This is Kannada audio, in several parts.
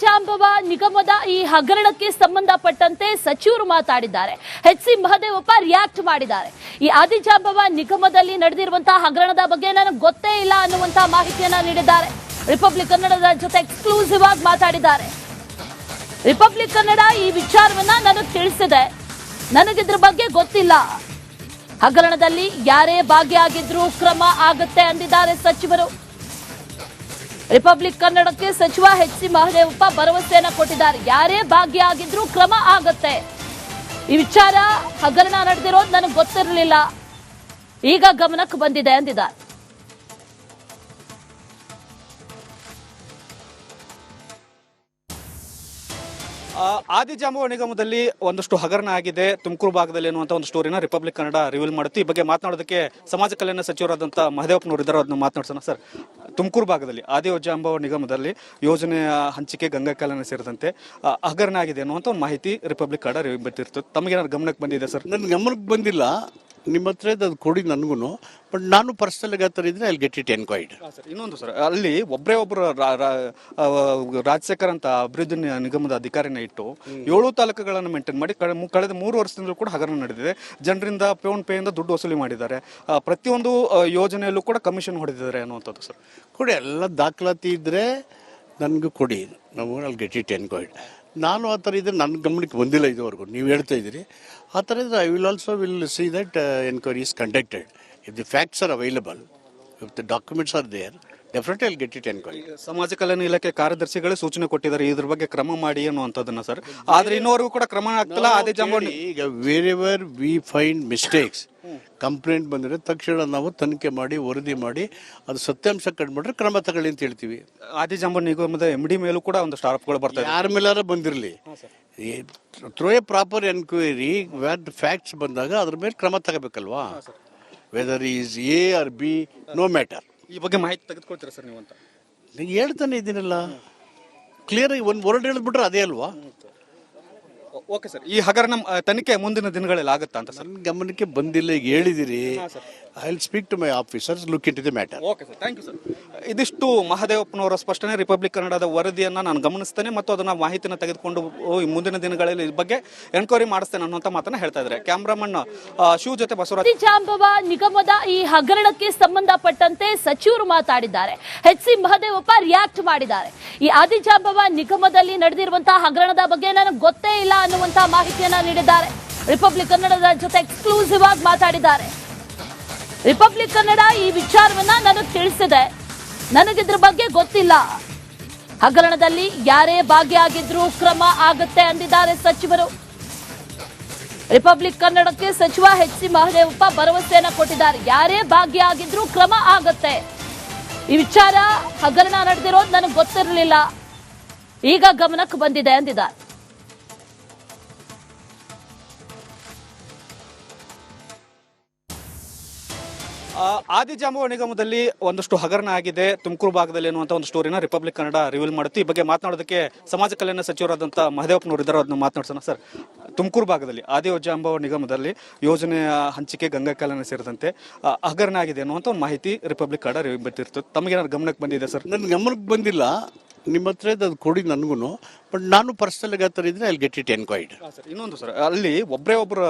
ಆದಿಜಾಂಬವ ನಿಗಮದ ಈ ಹಗರಣಕ್ಕೆ ಸಂಬಂಧಪಟ್ಟಂತೆ ಸಚಿವರು ಮಾತಾಡಿದ್ದಾರೆ. ಎಚ್.ಸಿ. ಮಹದೇವಪ್ಪ ರಿಯಾಕ್ಟ್ ಮಾಡಿದ್ದಾರೆ. ಈ ಆದಿಜಾಂಬವ ನಿಗಮದಲ್ಲಿ ನಡೆದಿರುವಂತಹ ಹಗರಣದ ಬಗ್ಗೆ ನನಗೆ ಗೊತ್ತೇ ಇಲ್ಲ ಅನ್ನುವಂತಹ ಮಾಹಿತಿಯನ್ನ ನೀಡಿದ್ದಾರೆ. ರಿಪಬ್ಲಿಕ್ ಕನ್ನಡದ ಜೊತೆ ಎಕ್ಸ್ಕ್ಲೂಸಿವ್ ಆಗಿ ಮಾತಾಡಿದ್ದಾರೆ. ರಿಪಬ್ಲಿಕ್ ಕನ್ನಡ ಈ ವಿಚಾರವನ್ನ ನನಗೆ ತಿಳಿಸಿದೆ, ನನಗಿದ್ರ ಬಗ್ಗೆ ಗೊತ್ತಿಲ್ಲ. ಹಗರಣದಲ್ಲಿ ಯಾರೇ ಭಾಗಿಯಾಗಿದ್ರೂ ಕ್ರಮ ಆಗುತ್ತೆ ಅಂದಿದ್ದಾರೆ ಸಚಿವರು. ರಿಪಬ್ಲಿಕ್ ಕನ್ನಡಕ್ಕೆ ಸಚಿವ ಎಚ್.ಸಿ. ಮಹದೇವಪ್ಪ ಭರವಸೆಯನ್ನ ಕೊಟ್ಟಿದ್ದಾರೆ. ಯಾರೇ ಭಾಗಿಯಾಗಿದ್ರೂ ಕ್ರಮ ಆಗುತ್ತೆ. ಈ ವಿಚಾರ ಹಗರಣ ನಡೆದಿರೋದು ನನಗೆ ಗೊತ್ತಿರಲಿಲ್ಲ, ಈಗ ಗಮನಕ್ಕೆ ಬಂದಿದೆ ಅಂದಿದ್ದಾರೆ. ಆದಿಜಾಂಬವ ನಿಗಮದಲ್ಲಿ ಒಂದಷ್ಟು ಹಗರಣ ಆಗಿದೆ ತುಮಕೂರು ಭಾಗದಲ್ಲಿ ಅನ್ನುವಂಥ ಒಂದು ಸ್ಟೋರಿನ ರಿಪಬ್ಲಿಕ್ ಕನ್ನಡ ರಿವೀಲ್ ಮಾಡುತ್ತೆ. ಈ ಬಗ್ಗೆ ಮಾತನಾಡೋದಕ್ಕೆ ಸಮಾಜ ಕಲ್ಯಾಣ ಸಚಿವರಾದಂಥ ಮಹದೇವಪ್ಪನವರು ಇದ್ದಾರೆ, ಅದನ್ನ ಮಾತನಾಡ್ಸೋಣ. ಸರ್, ತುಮಕೂರು ಭಾಗದಲ್ಲಿ ಆದಿಜಾಂಬವ ನಿಗಮದಲ್ಲಿ ಯೋಜನೆಯ ಹಂಚಿಕೆ ಗಂಗಾ ಕಲ್ಯಾಣ ಸೇರಿದಂತೆ ಹಗರಣ ಆಗಿದೆ ಅನ್ನುವಂಥ ಒಂದು ಮಾಹಿತಿ ರಿಪಬ್ಲಿಕ್ ಕನ್ನಡ ರಿವೀಲ್ ಬರ್ತಿರ್ತದೆ. ತಮಗೇನಾದ್ರು ಗಮನಕ್ಕೆ ಬಂದಿದೆ ಸರ್? ನನ್ನ ಗಮನಕ್ಕೆ ಬಂದಿಲ್ಲ. ನಿಮ್ಮ ಹತ್ರ ಅದು ಕೊಡಿ ನನಗೂ, ಬಟ್ ನಾನು ಪರ್ಸನಲ್ ಆ ಥರ ಇದ್ರೆ ಅಲ್ಲಿ ಗೆಟ್ ಇಟ್ ಎನ್ಕ್ವೈರ್ಡ್. ಸರ್, ಇನ್ನೊಂದು ಸರ್, ಅಲ್ಲಿ ಒಬ್ಬರು ರಾಜಶೇಖರ್ ಅಂತ ಅಭಿವೃದ್ಧಿ ನಿಗಮದ ಅಧಿಕಾರಿನ ಇಟ್ಟು 7 ತಾಲೂಕುಗಳನ್ನು ಮೇಂಟೈನ್ ಮಾಡಿ ಕಳೆದ 3 ವರ್ಷದಿಂದಲೂ ಕೂಡ ಹಗರಣ ನಡೆದಿದೆ. ಜನರಿಂದ ಪೇಯಿಂದ ದುಡ್ಡು ವಸೂಲಿ ಮಾಡಿದ್ದಾರೆ. ಪ್ರತಿಯೊಂದು ಯೋಜನೆಯಲ್ಲೂ ಕೂಡ ಕಮಿಷನ್ ಹೊಡೆದಿದ್ದಾರೆ ಅನ್ನುವಂಥದ್ದು. ಸರ್, ಕೊಡಿ, ಎಲ್ಲ ದಾಖಲಾತಿ ಇದ್ದರೆ ನನಗೂ ಕೊಡಿ, ನಾವು ಅಲ್ಲಿ ಗೆಟ್ ಇಟ್ ಎನ್ಕ್ವೈರ್ಡ್. ನಾನು ಆ ಥರ ಇದ್ರೆ ನನ್ನ ಗಮನಕ್ಕೆ ಬಂದಿಲ್ಲ ಇದುವರೆಗೂ. ನೀವು ಹೇಳ್ತಾ ಇದ್ದೀರಿ ಆ ಥರ ಇದ್ರೆ I will see that enquiry is conducted. If the facts are available, if the documents are there, definitely I get it enquiry. ಸಮಾಜ ಕಲ್ಯಾಣ ಇಲಾಖೆ ಕಾರ್ಯದರ್ಶಿಗಳೇ ಸೂಚನೆ ಕೊಟ್ಟಿದ್ದಾರೆ ಇದ್ರ ಬಗ್ಗೆ ಕ್ರಮ ಮಾಡಿ ಅನ್ನುವಂಥದ್ದನ್ನ. ಸರ್, ಆದ್ರೆ ಇನ್ನೂವರೆಗೂ ಕೂಡ ಕ್ರಮ ಆಗ್ತಿಲ್ಲ. ಆದಿಜಾಂಬವ ಈಗ wherever V find mistakes, complaint ಬಂದರೆ ತಕ್ಷಣ ನಾವು ತನಿಖೆ ಮಾಡಿ ವರದಿ ಮಾಡಿ ಅದು ಸತ್ಯಾಂಶ ಕಂಡುಬಿಟ್ರೆ ಕ್ರಮ ತಗೊಳ್ಳಿ ಅಂತ ಹೇಳ್ತೀವಿ. ಆದಿಜಾಂಬವ ನಿಗಮದ MD ಮೇಲೂ ಕೂಡ ಒಂದಷ್ಟು ಆರೋಪಗಳು ಬರ್ತಾ ಇದೆ. ಯಾರ ಮೇಲಾರ ಬಂದಿರಲಿ, through a proper enquiry what facts ಬಂದಾಗ ಅದ್ರ ಮೇಲೆ ಕ್ರಮ ತಗೋಬೇಕಲ್ವಾ. Whether is a R B, no matter. ಈ ಬಗ್ಗೆ ಮಾಹಿತಿ ತೆಗೆದುಕೊಳ್ತೀರಾ ಸರ್ ನೀವು ಅಂತ? ಹೇಳ್ತಾನೆ ಇದ್ದೀನಲ್ಲ, ಕ್ಲಿಯರ್ ಆಗಿ ಒಂದು ವರ್ಡ್ ಹೇಳಿದ್ಬಿಟ್ರೆ ಅದೇ ಅಲ್ವಾ. ಓಕೆ ಸರ್, ಈ ಹಗರಣ ತನಿಖೆ ಮುಂದಿನ ದಿನಗಳಲ್ಲಿ ಆಗುತ್ತಾ ಅಂತ ಸರ್? ನನ್ನ ಗಮನಕ್ಕೆ ಬಂದಿಲ್ಲ. ಈಗ ಹೇಳಿದಿರಿ, I will speak to my officers, look into the matter. Okay sir, thank you sir. ಇದಿಷ್ಟು ಮಹದೇವಪ್ಪನವರ ಸ್ಪಷ್ಟನೆ. ರಿಪಬ್ಲಿಕ್ ಕನ್ನಡದ ವರದಿಯನ್ನು ನಾನು ಗಮನಿಸ್ತೇನೆ ಮತ್ತು ಅದನ್ನ ಮಾಹಿತಿನ ತೆಗೆದುಕೊಂಡು ಮುಂದಿನ ದಿನಗಳಲ್ಲಿ ಈ ಬಗ್ಗೆ ಎನ್ಕ್ವೈರಿ ಮಾಡಿಸ್ತೇನೆ ಅನ್ನುವಂಥ ಮಾತನ್ನ ಹೇಳ್ತಾ ಇದ್ದಾರೆ. ಕ್ಯಾಮ್ರಾಮನ್ ಶಿವ ಜೊತೆ ಬಸವರಾಜ್. ಆದಿಜಾಂಬವ ನಿಗಮದ ಈ ಹಗರಣಕ್ಕೆ ಸಂಬಂಧಪಟ್ಟಂತೆ ಸಚಿವರು ಮಾತಾಡಿದ್ದಾರೆ. ಎಚ್.ಸಿ. ಮಹದೇವಪ್ಪ ರಿಯಾಕ್ಟ್ ಮಾಡಿದ್ದಾರೆ. ಈ ಆದಿಜಾಂಬವ ನಿಗಮದಲ್ಲಿ ನಡೆದಿರುವಂತಹ ಹಗರಣದ ಬಗ್ಗೆ ನನಗೆ ಗೊತ್ತೇ ಇಲ್ಲ ಅನ್ನುವಂತಹ ಮಾಹಿತಿಯನ್ನ ನೀಡಿದ್ದಾರೆ. ರಿಪಬ್ಲಿಕ್ ಕನ್ನಡದ ಜೊತೆ ಎಕ್ಸ್ಕ್ಲೂಸಿವ್ ಆಗಿ ಮಾತಾಡಿದ್ದಾರೆ. ರಿಪಬ್ಲಿಕ್ ಕನ್ನಡ ಈ ವಿಚಾರವನ್ನ ನನಗೆ ತಿಳಿಸಿದೆ, ನನಗಿದ್ರ ಬಗ್ಗೆ ಗೊತ್ತಿಲ್ಲ. ಹಗರಣದಲ್ಲಿ ಯಾರೇ ಭಾಗಿಯಾಗಿದ್ರೂ ಕ್ರಮ ಆಗುತ್ತೆ ಅಂದಿದ್ದಾರೆ ಸಚಿವರು. ರಿಪಬ್ಲಿಕ್ ಕನ್ನಡಕ್ಕೆ ಸಚಿವ ಎಚ್.ಸಿ. ಮಹದೇವಪ್ಪ ಭರವಸೆಯನ್ನ ಕೊಟ್ಟಿದ್ದಾರೆ. ಯಾರೇ ಭಾಗಿಯಾಗಿದ್ರೂ ಕ್ರಮ ಆಗುತ್ತೆ. ಈ ವಿಚಾರ ಹಗರಣ ನಡೆದಿರೋದು ನನಗೆ ಗೊತ್ತಿರಲಿಲ್ಲ, ಈಗ ಗಮನಕ್ಕೆ ಬಂದಿದೆ ಅಂದಿದ್ದಾರೆ. ಆದಿಜಾಂಬವ ನಿಗಮದಲ್ಲಿ ಒಂದಷ್ಟು ಹಗರಣ ಆಗಿದೆ ತುಮಕೂರು ಭಾಗದಲ್ಲಿ ಅನ್ನುವಂಥ ಒಂದು ಸ್ಟೋರಿನ ರಿಪಬ್ಲಿಕ್ ಕನ್ನಡ ರಿವೀಲ್ ಮಾಡುತ್ತೆ. ಈ ಬಗ್ಗೆ ಮಾತನಾಡೋದಕ್ಕೆ ಸಮಾಜ ಕಲ್ಯಾಣ ಸಚಿವರಾದಂಥ ಮಹದೇವಪ್ಪನವರು ಇದ್ದಾರೆ, ಅದನ್ನ ಮಾತನಾಡ್ಸೋಣ. ಸರ್, ತುಮಕೂರು ಭಾಗದಲ್ಲಿ ಆದಿಜಾಂಬವ ನಿಗಮದಲ್ಲಿ ಯೋಜನೆಯ ಹಂಚಿಕೆ ಗಂಗಾ ಕಲ್ಯಾಣ ಸೇರಿದಂತೆ ಹಗರಣ ಆಗಿದೆ ಅನ್ನುವಂಥ ಒಂದು ಮಾಹಿತಿ ರಿಪಬ್ಲಿಕ್ ಕನ್ನಡ ರಿವೀಲ್ ಬರ್ತಿರ್ತದೆ. ತಮಗೇನಾದ್ರು ಗಮನಕ್ಕೆ ಬಂದಿದೆ ಸರ್? ನನ್ನ ಗಮನಕ್ಕೆ ಬಂದಿಲ್ಲ. ನಿಮ್ಮ ಹತ್ರ ಅದು ಕೊಡಿ ನನಗೂ, ಬಟ್ ನಾನು ಪರ್ಸನಲ್ ಆ ಥರ ಇದ್ರೆ I get it enquired. Sir, ಇನ್ನೊಂದು ಸರ್, ಅಲ್ಲಿ ಒಬ್ಬರು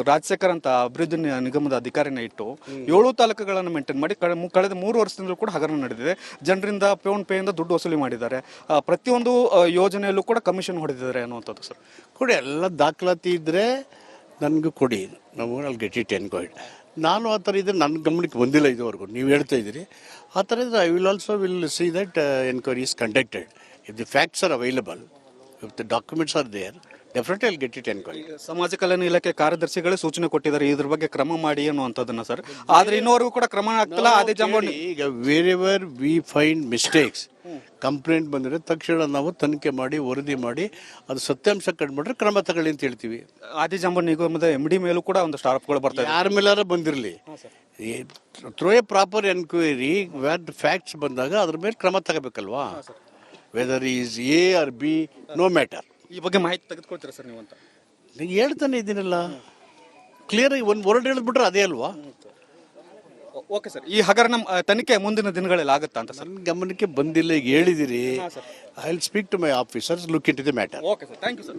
ರಾಜಶೇಖರ್ ಅಂತ ಅಭಿವೃದ್ಧಿ ನಿಗಮದ ಅಧಿಕಾರಿನ ಇಟ್ಟು 7 ತಾಲೂಕುಗಳನ್ನು ಮೇಂಟೈನ್ ಮಾಡಿ ಕಳೆದ 3 ವರ್ಷದಿಂದಲೂ ಕೂಡ ಹಗರಣ ನಡೆದಿದೆ. ಜನರಿಂದ ಪೇಯಿಂದ ದುಡ್ಡು ವಸೂಲಿ ಮಾಡಿದ್ದಾರೆ. ಪ್ರತಿಯೊಂದು ಯೋಜನೆಯಲ್ಲೂ ಕೂಡ ಕಮಿಷನ್ ಹೊಡೆದಿದ್ದಾರೆ ಅನ್ನುವಂಥದ್ದು. ಸರ್, ಕೊಡಿ, ಎಲ್ಲ ದಾಖಲಾತಿ ಇದ್ದರೆ ನನಗೂ ಕೊಡಿ, ನಾವು ಅಲ್ಲಿ ಗೆಟ್ ಇಟ್ ಎನ್ಕ್ವೈರ್ಡ್. ನಾನು ಆ ಥರ ಇದ್ರೆ ನನ್ನ ಗಮನಕ್ಕೆ ಬಂದಿಲ್ಲ ಇದುವರೆಗೂ. ನೀವು ಹೇಳ್ತಾ ಇದ್ದೀರಿ ಆ ಥರ ಇದ್ರೆ I will see that enquiry is conducted. If the facts are available, if the documents are there, definitely I get it enquiry. ಸಮಾಜ ಕಲ್ಯಾಣ ಇಲಾಖೆ ಕಾರ್ಯದರ್ಶಿಗಳೇ ಸೂಚನೆ ಕೊಟ್ಟಿದ್ದಾರೆ ಇದ್ರ ಬಗ್ಗೆ ಕ್ರಮ ಮಾಡಿ ಅನ್ನುವಂಥದ್ದನ್ನ. ಸರ್, ಆದ್ರೆ ಇನ್ನೂವರೆಗೂ ಕೂಡ ಕ್ರಮ ಆಗ್ತಿಲ್ಲ. ಆದಿಜಾಂಬವ ಈಗ wherever V find mistakes, complaint ಬಂದರೆ ತಕ್ಷಣ ನಾವು ತನಿಖೆ ಮಾಡಿ ವರದಿ ಮಾಡಿ ಅದು ಸತ್ಯಾಂಶ ಕಂಡುಬಿಟ್ರೆ ಕ್ರಮ ತಗೊಳ್ಳಿ ಅಂತ ಹೇಳ್ತೀವಿ. ಆದಿಜಾಂಬವ ನಿಗಮದ MD ಮೇಲೂ ಕೂಡ ಒಂದಷ್ಟು ಆರೋಪಗಳು ಬರ್ತಾ ಇದೆ. ಯಾರ ಮೇಲಾರ ಬಂದಿರಲಿ, through a proper enquiry what facts ಬಂದಾಗ ಅದ್ರ ಮೇಲೆ ಕ್ರಮ ತಗೋಬೇಕಲ್ವಾ. Whether is a R B, no matter. ಈ ಬಗ್ಗೆ ಮಾಹಿತಿ ತೆಗೆದುಕೊಳ್ತೀರಾ ಸರ್ ನೀವು ಅಂತ? ಹೇಳ್ತಾನೆ ಇದ್ದೀನಲ್ಲ, ಕ್ಲಿಯರ್ ಆಗಿ ಒಂದು ವರ್ಡ್ ಹೇಳಿದ್ಬಿಟ್ರೆ ಅದೇ ಅಲ್ವಾ. ಓಕೆ ಸರ್, ಈ ಹಗರಣ ತನಿಖೆ ಮುಂದಿನ ದಿನಗಳಲ್ಲಿ ಆಗುತ್ತಾ ಅಂತ ಸರ್? ನನ್ನ ಗಮನಕ್ಕೆ ಬಂದಿಲ್ಲ, ಈಗ ಹೇಳಿದಿರಿ. I will speak to my officers, look into the matter. Okay sir, thank you sir.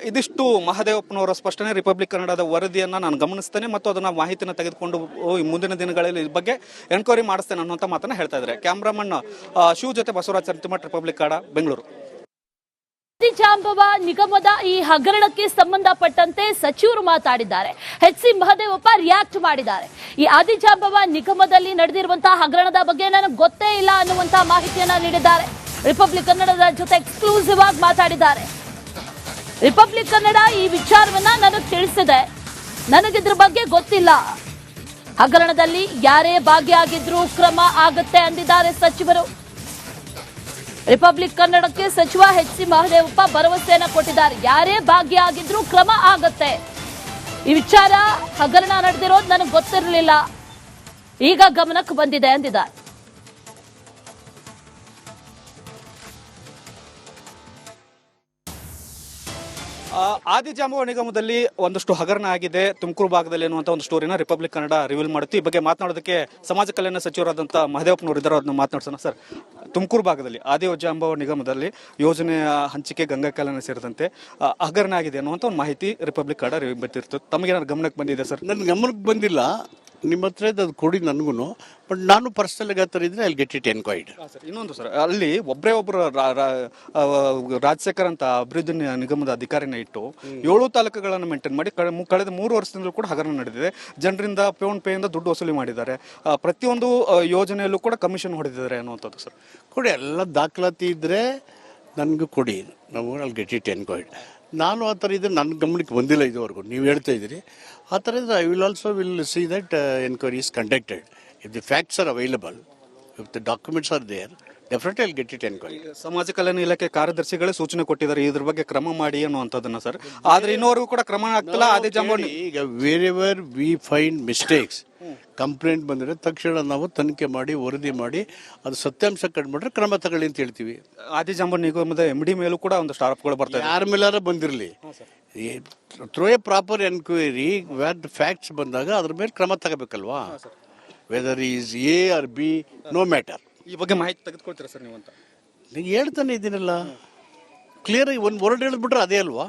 ಇದಿಷ್ಟು ಮಹದೇವಪ್ಪನವರ ಸ್ಪಷ್ಟನೆ. ರಿಪಬ್ಲಿಕ್ ಕನ್ನಡದ ವರದಿಯನ್ನು ನಾನು ಗಮನಿಸ್ತೇನೆ ಮತ್ತು ಅದನ್ನ ಮಾಹಿತಿನ ತೆಗೆದುಕೊಂಡು ಮುಂದಿನ ದಿನಗಳಲ್ಲಿ ಈ ಬಗ್ಗೆ ಎನ್ಕ್ವೈರಿ ಮಾಡಿಸ್ತೇನೆ ಅನ್ನುವಂಥ ಮಾತನ್ನ ಹೇಳ್ತಾ ಇದ್ದಾರೆ. ಕ್ಯಾಮ್ರಾಮನ್ ಶಿವ್ ಜೊತೆ ಬಸವರಾಜ್ ಸಂತಿಮಠ್, ರಿಪಬ್ಲಿಕ್ ಕನ್ನಡ, ಬೆಂಗಳೂರು. ಆದಿಜಾಂಬವ ನಿಗಮದ ಈ ಹಗರಣಕ್ಕೆ ಸಂಬಂಧಪಟ್ಟಂತೆ ಸಚಿವರು ಮಾತಾಡಿದ್ದಾರೆ. ಎಚ್.ಸಿ. ಮಹದೇವಪ್ಪ ರಿಯಾಕ್ಟ್ ಮಾಡಿದ್ದಾರೆ. ಈ ಆದಿಜಾಂಬವ ನಿಗಮದಲ್ಲಿ ನಡೆದಿರುವಂತಹ ಹಗರಣದ ಬಗ್ಗೆ ನನಗೆ ಗೊತ್ತೇ ಇಲ್ಲ ಅನ್ನುವಂತಹ ಮಾಹಿತಿಯನ್ನ ನೀಡಿದ್ದಾರೆ. ರಿಪಬ್ಲಿಕ್ ಕನ್ನಡದ ಜೊತೆ ಎಕ್ಸ್ಕ್ಲೂಸಿವ್ ಆಗಿ ಮಾತಾಡಿದ್ದಾರೆ. ರಿಪಬ್ಲಿಕ್ ಕನ್ನಡ ಈ ವಿಚಾರವನ್ನ ನನಗೆ ತಿಳಿಸಿದೆ, ನನಗಿದ್ರ ಬಗ್ಗೆ ಗೊತ್ತಿಲ್ಲ. ಹಗರಣದಲ್ಲಿ ಯಾರೇ ಭಾಗಿಯಾಗಿದ್ರೂ ಕ್ರಮ ಆಗುತ್ತೆ ಅಂದಿದ್ದಾರೆ ಸಚಿವರು. ರಿಪಬ್ಲಿಕ್ ಕನ್ನಡಕ್ಕೆ ಸಚಿವ ಎಚ್.ಸಿ. ಮಹದೇವಪ್ಪ ಭರವಸೆಯನ್ನ ಕೊಟ್ಟಿದ್ದಾರೆ. ಯಾರೇ ಭಾಗಿಯಾಗಿದ್ರೂ ಕ್ರಮ ಆಗತ್ತೆ. ಈ ವಿಚಾರ ಹಗರಣ ನಡೆದಿರೋದು ನನಗೆ ಗೊತ್ತಿರಲಿಲ್ಲ, ಈಗ ಗಮನಕ್ಕೆ ಬಂದಿದೆ ಅಂದಿದ್ದಾರೆ. ಆದಿಜಾಂಬವ ನಿಗಮದಲ್ಲಿ ಒಂದಷ್ಟು ಹಗರಣ ಆಗಿದೆ ತುಮಕೂರು ಭಾಗದಲ್ಲಿ ಅನ್ನುವಂಥ ಒಂದು ಸ್ಟೋರಿನ ರಿಪಬ್ಲಿಕ್ ಕನ್ನಡ ರಿವೀಲ್ ಮಾಡುತ್ತೆ. ಈ ಬಗ್ಗೆ ಮಾತನಾಡೋದಕ್ಕೆ ಸಮಾಜ ಕಲ್ಯಾಣ ಸಚಿವರಾದಂಥ ಮಹದೇವಪ್ಪನವರು ಇದ್ದಾರೆ, ಅದನ್ನ ಮಾತನಾಡ್ಸೋಣ. ಸರ್, ತುಮಕೂರು ಭಾಗದಲ್ಲಿ ಆದಿಜಾಂಬವ ನಿಗಮದಲ್ಲಿ ಯೋಜನೆಯ ಹಂಚಿಕೆ, ಗಂಗಾ ಕಲ್ಯಾಣ ಸೇರಿದಂತೆ ಹಗರಣ ಆಗಿದೆ ಅನ್ನುವಂಥ ಒಂದು ಮಾಹಿತಿ ರಿಪಬ್ಲಿಕ್ ಕನ್ನಡ ರಿವೀಲ್ ಬರ್ತಿರ್ತದೆ. ತಮಗೇನಾದ್ರು ಗಮನಕ್ಕೆ ಬಂದಿದೆ ಸರ್? ನನ್ನ ಗಮನಕ್ಕೆ ಬಂದಿಲ್ಲ. ನಿಮ್ಮ ಹತ್ರ ಅದು ಕೊಡಿ ನನಗೂ. ಬಟ್ ನಾನು ಪರ್ಸನಲ್ ಆಗಿ ಇದ್ರೆ I get it enquired. Sir, ಇನ್ನೊಂದು ಸರ್, ಅಲ್ಲಿ ಒಬ್ಬರು ರಾಜಶೇಖರ್ ಅಂತ ಅಭಿವೃದ್ಧಿ ನಿಗಮದ ಅಧಿಕಾರಿನ ಇಟ್ಟು 7 ತಾಲೂಕುಗಳನ್ನು ಮೇಂಟೈನ್ ಮಾಡಿ ಕಳೆದ 3 ವರ್ಷದಿಂದಲೂ ಕೂಡ ಹಗರಣ ನಡೆದಿದೆ. ಜನರಿಂದ ಪೇಯಿಂದ ದುಡ್ಡು ವಸೂಲಿ ಮಾಡಿದ್ದಾರೆ. ಪ್ರತಿಯೊಂದು ಯೋಜನೆಯಲ್ಲೂ ಕೂಡ ಕಮಿಷನ್ ಹೊಡೆದಿದ್ದಾರೆ ಅನ್ನುವಂಥದ್ದು ಸರ್. ಕೊಡಿ, ಎಲ್ಲ ದಾಖಲಾತಿ ಇದ್ದರೆ ನನಗೂ ಕೊಡಿ, ನಾವು ಐ ಗೆಟ್ ಇಟ್ ಎನ್ಕ್ವೈರ್ಡ್. ನಾನು ಆ ಥರ ಇದ್ರೆ ನನ್ನ ಗಮನಕ್ಕೆ ಬಂದಿಲ್ಲ ಇದುವರೆಗೂ. ನೀವು ಹೇಳ್ತಾ ಇದ್ದೀರಿ ಆ ಥರ ಇದ್ರೆ I will also will see that enquiry is conducted. If the facts are available, if the documents are there, definitely I get it enquiry. ಸಮಾಜ ಕಲ್ಯಾಣ ಇಲಾಖೆ ಕಾರ್ಯದರ್ಶಿಗಳೇ ಸೂಚನೆ ಕೊಟ್ಟಿದ್ದಾರೆ ಇದ್ರ ಬಗ್ಗೆ ಕ್ರಮ ಮಾಡಿ ಅನ್ನುವಂಥದ್ದನ್ನ ಸರ್. ಆದ್ರೆ ಇನ್ನೂವರೆಗೂ ಕೂಡ ಕ್ರಮ ಆಗ್ತಿಲ್ಲ. ಆದಿಜಾಂಬವ ಈಗ wherever V find mistakes, complaint ಬಂದರೆ ತಕ್ಷಣ ನಾವು ತನಿಖೆ ಮಾಡಿ ವರದಿ ಮಾಡಿ ಅದು ಸತ್ಯಾಂಶ ಕಂಡುಬಿಟ್ರೆ ಕ್ರಮ ತಗೊಳ್ಳಿ ಅಂತ ಹೇಳ್ತೀವಿ. ಆದಿಜಾಂಬವ ನಿಗಮದ MD ಮೇಲೂ ಕೂಡ ಒಂದಷ್ಟು ಆರೋಪಗಳು ಬರ್ತಾ ಇದೆ. ಯಾರ ಮೇಲಾರ ಬಂದಿರಲಿ, through a proper enquiry where the facts ಬಂದಾಗ ಅದ್ರ ಮೇಲೆ ಕ್ರಮ ತಗೋಬೇಕಲ್ವಾ. Whether is a R B, no matter. ಈ ಬಗ್ಗೆ ಮಾಹಿತಿ ತೆಗೆದುಕೊಳ್ತೀರಾ ಸರ್ ನೀವು ಅಂತ? ನೀವು ಹೇಳ್ತಾನೆ ಇದ್ದೀನಲ್ಲ, ಕ್ಲಿಯರ್ ಆಗಿ ಒಂದು ವರ್ಡ್ ಹೇಳಿದ್ಬಿಟ್ರೆ ಅದೇ ಅಲ್ವಾ.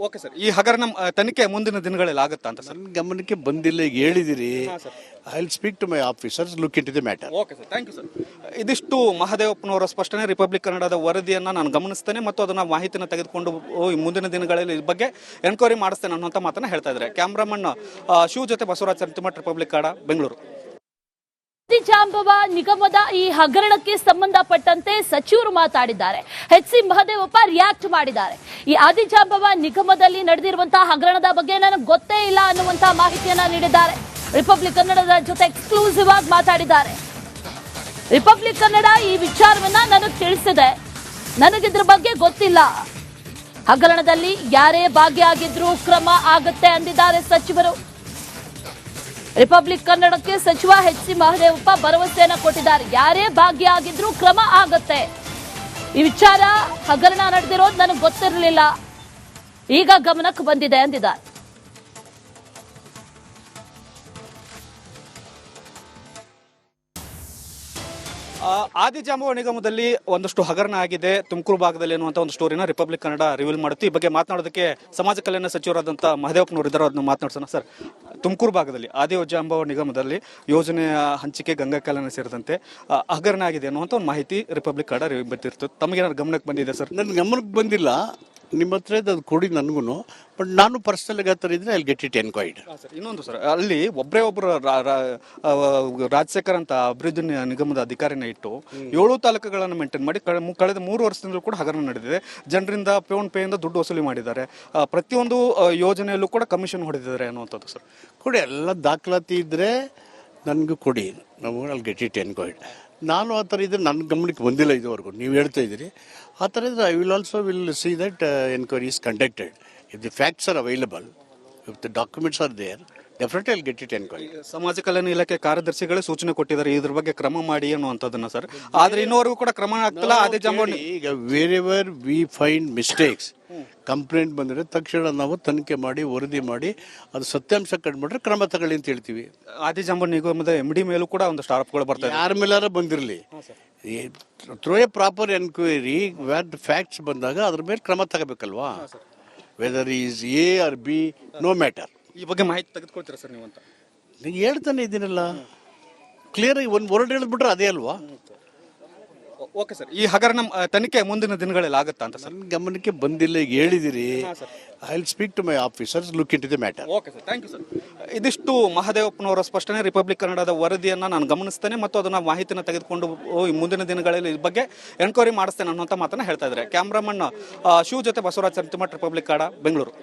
ಓಕೆ ಸರ್, ಈ ಹಗರಣ ತನಿಖೆ ಮುಂದಿನ ದಿನಗಳಲ್ಲಿ ಆಗುತ್ತಾ ಅಂತ ಸರ್? ನನ್ನ ಗಮನಕ್ಕೆ ಬಂದಿಲ್ಲ, ಈಗ ಹೇಳಿದಿರಿ. I will speak to my officers, look into the matter. Okay sir, thank you sir. ಇದಿಷ್ಟು ಮಹದೇವಪ್ಪನವರ ಸ್ಪಷ್ಟನೆ. ರಿಪಬ್ಲಿಕ್ ಕನ್ನಡದ ವರದಿಯನ್ನು ನಾನು ಗಮನಿಸ್ತೇನೆ ಮತ್ತು ಅದನ್ನ ಮಾಹಿತಿನ ತೆಗೆದುಕೊಂಡು ಮುಂದಿನ ದಿನಗಳಲ್ಲಿ ಈ ಬಗ್ಗೆ ಎನ್ಕ್ವೈರಿ ಮಾಡಿಸ್ತೇನೆ ಅನ್ನುವಂಥ ಮಾತನ್ನ ಹೇಳ್ತಾ ಇದ್ದಾರೆ. ಕ್ಯಾಮ್ರಾಮನ್ ಶಿವ್ ಜೊತೆ ಬಸವರಾಜ್ ಸಂತಿಮಠ್, ರಿಪಬ್ಲಿಕ್ ಕನ್ನಡ, ಬೆಂಗಳೂರು. ಆದಿಜಾಂಬವ ನಿಗಮದ ಈ ಹಗರಣಕ್ಕೆ ಸಂಬಂಧಪಟ್ಟಂತೆ ಸಚಿವರು ಮಾತಾಡಿದ್ದಾರೆ. ಎಚ್.ಸಿ. ಮಹದೇವಪ್ಪ ರಿಯಾಕ್ಟ್ ಮಾಡಿದ್ದಾರೆ. ಈ ಆದಿಜಾಂಬವ ನಿಗಮದಲ್ಲಿ ನಡೆದಿರುವಂತಹ ಹಗರಣದ ಬಗ್ಗೆ ನನಗೆ ಗೊತ್ತೇ ಇಲ್ಲ ಅನ್ನುವಂತಹ ಮಾಹಿತಿಯನ್ನ ನೀಡಿದ್ದಾರೆ. ರಿಪಬ್ಲಿಕ್ ಕನ್ನಡದ ಜೊತೆ ಎಕ್ಸ್ಕ್ಲೂಸಿವ್ ಆಗಿ ಮಾತಾಡಿದ್ದಾರೆ. ರಿಪಬ್ಲಿಕ್ ಕನ್ನಡ ಈ ವಿಚಾರವನ್ನ ನನಗೆ ತಿಳಿಸಿದೆ, ನನಗಿದ್ರ ಬಗ್ಗೆ ಗೊತ್ತಿಲ್ಲ. ಹಗರಣದಲ್ಲಿ ಯಾರೇ ಭಾಗಿಯಾಗಿದ್ರೂ ಕ್ರಮ ಆಗುತ್ತೆ ಅಂದಿದ್ದಾರೆ ಸಚಿವರು. ರಿಪಬ್ಲಿಕ್ ಕನ್ನಡಕ್ಕೆ ಸಚಿವ ಎಚ್.ಸಿ. ಮಹದೇವಪ್ಪ ಭರವಸೆಯನ್ನ ಕೊಟ್ಟಿದ್ದಾರೆ. ಯಾರೇ ಭಾಗಿಯಾಗಿದ್ರೂ ಕ್ರಮ ಆಗತ್ತೆ. ಈ ವಿಚಾರ ಹಗರಣ ನಡೆದಿರೋದು ನನಗೆ ಗೊತ್ತಿರಲಿಲ್ಲ, ಈಗ ಗಮನಕ್ಕೆ ಬಂದಿದೆ ಅಂದಿದ್ದಾರೆ. ಆದಿಜಾಂಬವ ನಿಗಮದಲ್ಲಿ ಒಂದಷ್ಟು ಹಗರಣ ಆಗಿದೆ ತುಮಕೂರು ಭಾಗದಲ್ಲಿ ಅನ್ನುವಂಥ ಒಂದು ಸ್ಟೋರಿನ ರಿಪಬ್ಲಿಕ್ ಕನ್ನಡ ರಿವೀಲ್ ಮಾಡುತ್ತೆ. ಈ ಬಗ್ಗೆ ಮಾತನಾಡೋದಕ್ಕೆ ಸಮಾಜ ಕಲ್ಯಾಣ ಸಚಿವರಾದಂಥ ಮಹದೇವಪ್ಪನವರು ಇದ್ದಾರೆ, ಅದನ್ನ ಮಾತನಾಡ್ಸೋಣ. ಸರ್, ತುಮಕೂರು ಭಾಗದಲ್ಲಿ ಆದಿಜಾಂಬವ ನಿಗಮದಲ್ಲಿ ಯೋಜನೆಯ ಹಂಚಿಕೆ, ಗಂಗಾ ಕಲ್ಯಾಣ ಸೇರಿದಂತೆ ಹಗರಣ ಆಗಿದೆ ಅನ್ನುವಂಥ ಒಂದು ಮಾಹಿತಿ ರಿಪಬ್ಲಿಕ್ ಕನ್ನಡ ರಿವೀಲ್ ಬರ್ತಿರ್ತದೆ. ತಮಗೇನಾದ್ರು ಗಮನಕ್ಕೆ ಬಂದಿದೆ ಸರ್? ನನ್ನ ಗಮನಕ್ಕೆ ಬಂದಿಲ್ಲ. ನಿಮ್ಮ ಹತ್ರ ಅದು ಕೊಡಿ ನನಗೂ. ಬಟ್ ನಾನು ಪರ್ಸನಲ್ ಆಗಿ ಇದ್ರೆ I get it enquired. Sir, ಇನ್ನೊಂದು ಸರ್, ಅಲ್ಲಿ ಒಬ್ಬರು ರಾಜಶೇಖರ್ ಅಂತ ಅಭಿವೃದ್ಧಿ ನಿಗಮದ ಅಧಿಕಾರಿನ ಇಟ್ಟು 7 ತಾಲೂಕುಗಳನ್ನು ಮೇಂಟೈನ್ ಮಾಡಿ ಕಳೆದ 3 ವರ್ಷದಿಂದಲೂ ಕೂಡ ಹಗರಣ ನಡೆದಿದೆ. ಜನರಿಂದ ಪೇಯಿಂದ ದುಡ್ಡು ವಸೂಲಿ ಮಾಡಿದ್ದಾರೆ. ಪ್ರತಿಯೊಂದು ಯೋಜನೆಯಲ್ಲೂ ಕೂಡ ಕಮಿಷನ್ ಹೊಡೆದಿದ್ದಾರೆ ಅನ್ನುವಂಥದ್ದು ಸರ್. ಕೊಡಿ, ಎಲ್ಲ ದಾಖಲಾತಿ ಇದ್ದರೆ ನನಗೂ ಕೊಡಿ, ನಾವು ಐ ಗೆಟ್ ಇಟ್ ಎನ್ಕ್ವೈರ್ಡ್. ನಾನು ಆ ಥರ ಇದ್ರೆ ನನ್ನ ಗಮನಕ್ಕೆ ಬಂದಿಲ್ಲ ಇದುವರೆಗೂ. ನೀವು ಹೇಳ್ತಾ ಇದ್ದೀರಿ ಆ ಥರ ಇದ್ರೆ I will also will see that enquiry is conducted. If the facts are available, if the documents are there, definitely I get it enquiry. ಸಮಾಜ ಕಲ್ಯಾಣ ಇಲಾಖೆ ಕಾರ್ಯದರ್ಶಿಗಳೇ ಸೂಚನೆ ಕೊಟ್ಟಿದ್ದಾರೆ ಇದ್ರ ಬಗ್ಗೆ ಕ್ರಮ ಮಾಡಿ ಅನ್ನುವಂಥದ್ದನ್ನ ಸರ್. ಆದ್ರೆ ಇನ್ನೂವರೆಗೂ ಕೂಡ ಕ್ರಮ ಆಗ್ತಿಲ್ಲ. ಆದಿ ಜಾಂಬವ್ ಈಗ wherever we find mistakes, complaint ಬಂದರೆ ತಕ್ಷಣ ನಾವು ತನಿಖೆ ಮಾಡಿ ವರದಿ ಮಾಡಿ ಅದು ಸತ್ಯಾಂಶ ಕಂಡುಬಿಟ್ರೆ ಕ್ರಮ ತಗೊಳ್ಳಿ ಅಂತ ಹೇಳ್ತೀವಿ. ಆದಿ ಜಾಂಬವ್ ನಿಗಮದ MD ಮೇಲೂ ಕೂಡ ಒಂದಷ್ಟು ಆರೋಪಗಳು ಬರ್ತಾ ಇದೆ. ಯಾರ ಮೇಲಾರ ಬಂದಿರಲಿ, through a proper enquiry what facts ಬಂದಾಗ ಅದ್ರ ಮೇಲೆ ಕ್ರಮ ತಗೋಬೇಕಲ್ವಾ. Whether is a R B, no matter. ಈ ಬಗ್ಗೆ ಮಾಹಿತಿ ತೆಗೆದುಕೊಳ್ತೀರಾ ಸರ್ ನೀವು ಅಂತ? ನೀವು ಹೇಳ್ತಾನೆ ಇದ್ದೀನಲ್ಲ, ಕ್ಲಿಯರ್ ಆಗಿ ಒಂದು ವರ್ಡ್ ಹೇಳಿದ್ಬಿಟ್ರೆ ಅದೇ ಅಲ್ವಾ. ಓಕೆ ಸರ್, ಈ ಹಗರಣ ತನಿಖೆ ಮುಂದಿನ ದಿನಗಳಲ್ಲಿ ಆಗುತ್ತಾ ಅಂತ ಸರ್? ನನ್ನ ಗಮನಕ್ಕೆ ಬಂದಿಲ್ಲ, ಈಗ ಹೇಳಿದಿರಿ. I will speak to my officers, look into the matter. Okay sir, thank you sir. ಇದಿಷ್ಟು ಮಹದೇವಪ್ಪನವರ ಸ್ಪಷ್ಟನೆ. ರಿಪಬ್ಲಿಕ್ ಕನ್ನಡದ ವರದಿಯನ್ನು ನಾನು ಗಮನಿಸ್ತೇನೆ ಮತ್ತು ಅದನ್ನ ಮಾಹಿತಿನ ತೆಗೆದುಕೊಂಡು ಮುಂದಿನ ದಿನಗಳಲ್ಲಿ ಈ ಬಗ್ಗೆ ಎನ್ಕ್ವೈರಿ ಮಾಡಿಸ್ತೇನೆ ಅನ್ನುವಂಥ ಮಾತನ್ನ ಹೇಳ್ತಾ ಇದ್ದಾರೆ. ಕ್ಯಾಮ್ರಾಮನ್ ಶಿವ್ ಜೊತೆ ಬಸವರಾಜ್ ಸಂತಿಮಠ್, ರಿಪಬ್ಲಿಕ್ ಕನ್ನಡ, ಬೆಂಗಳೂರು.